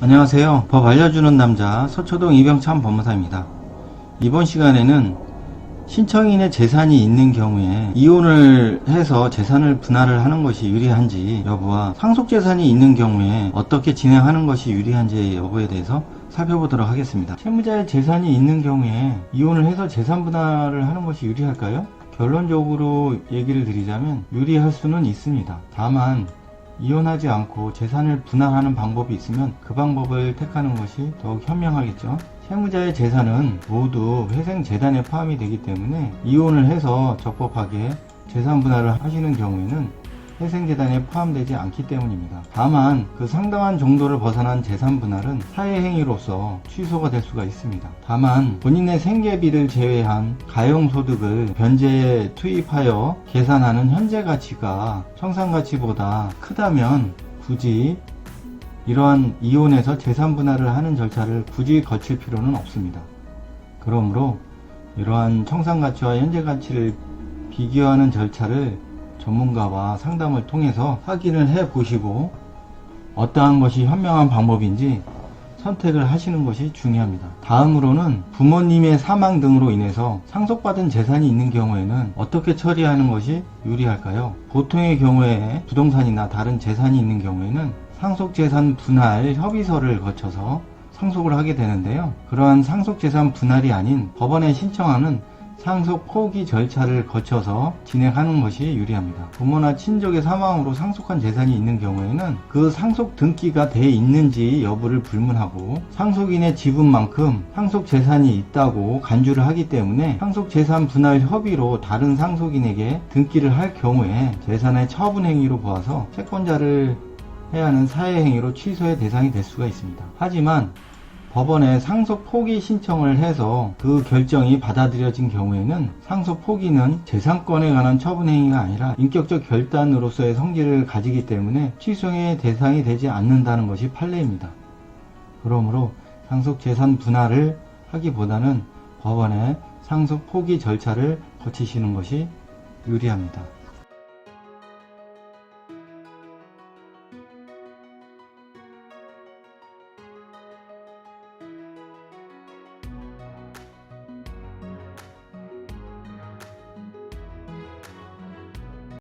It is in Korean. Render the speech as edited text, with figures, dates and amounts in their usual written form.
안녕하세요. 법 알려주는 남자 서초동 이병찬 법무사입니다. 이번 시간에는 신청인의 재산이 있는 경우에 이혼을 해서 재산을 분할을 하는 것이 유리한지 여부와 상속재산이 있는 경우에 어떻게 진행하는 것이 유리한지 여부에 대해서 살펴보도록 하겠습니다. 채무자의 재산이 있는 경우에 이혼을 해서 재산 분할을 하는 것이 유리할까요? 결론적으로 얘기를 드리자면 유리할 수는 있습니다. 다만 이혼하지 않고 재산을 분할하는 방법이 있으면 그 방법을 택하는 것이 더욱 현명하겠죠. 채무자의 재산은 모두 회생재단에 포함이 되기 때문에 이혼을 해서 적법하게 재산 분할을 하시는 경우에는 회생재단에 포함되지 않기 때문입니다. 다만 그 상당한 정도를 벗어난 재산 분할은 사회행위로서 취소가 될 수가 있습니다. 다만 본인의 생계비를 제외한 가용소득을 변제에 투입하여 계산하는 현재 가치가 청산가치보다 크다면 굳이 이러한 이혼해서 재산 분할을 하는 절차를 굳이 거칠 필요는 없습니다. 그러므로 이러한 청산가치와 현재 가치를 비교하는 절차를 전문가와 상담을 통해서 확인을 해 보시고 어떠한 것이 현명한 방법인지 선택을 하시는 것이 중요합니다. 다음으로는 부모님의 사망 등으로 인해서 상속받은 재산이 있는 경우에는 어떻게 처리하는 것이 유리할까요? 보통의 경우에 부동산이나 다른 재산이 있는 경우에는 상속재산 분할 협의서를 거쳐서 상속을 하게 되는데요. 그러한 상속재산 분할이 아닌 법원에 신청하는 상속 포기 절차를 거쳐서 진행하는 것이 유리합니다. 부모나 친족의 사망으로 상속한 재산이 있는 경우에는 그 상속 등기가 돼 있는지 여부를 불문하고 상속인의 지분만큼 상속 재산이 있다고 간주를 하기 때문에 상속 재산 분할 협의로 다른 상속인에게 등기를 할 경우에 재산의 처분 행위로 보아서 채권자를 해야 하는 사회행위로 취소의 대상이 될 수가 있습니다. 하지만 법원에 상속 포기 신청을 해서 그 결정이 받아들여진 경우에는 상속 포기는 재산권에 관한 처분 행위가 아니라 인격적 결단으로서의 성질을 가지기 때문에 취소의 대상이 되지 않는다는 것이 판례입니다. 그러므로 상속 재산 분할을 하기보다는 법원에 상속 포기 절차를 거치시는 것이 유리합니다.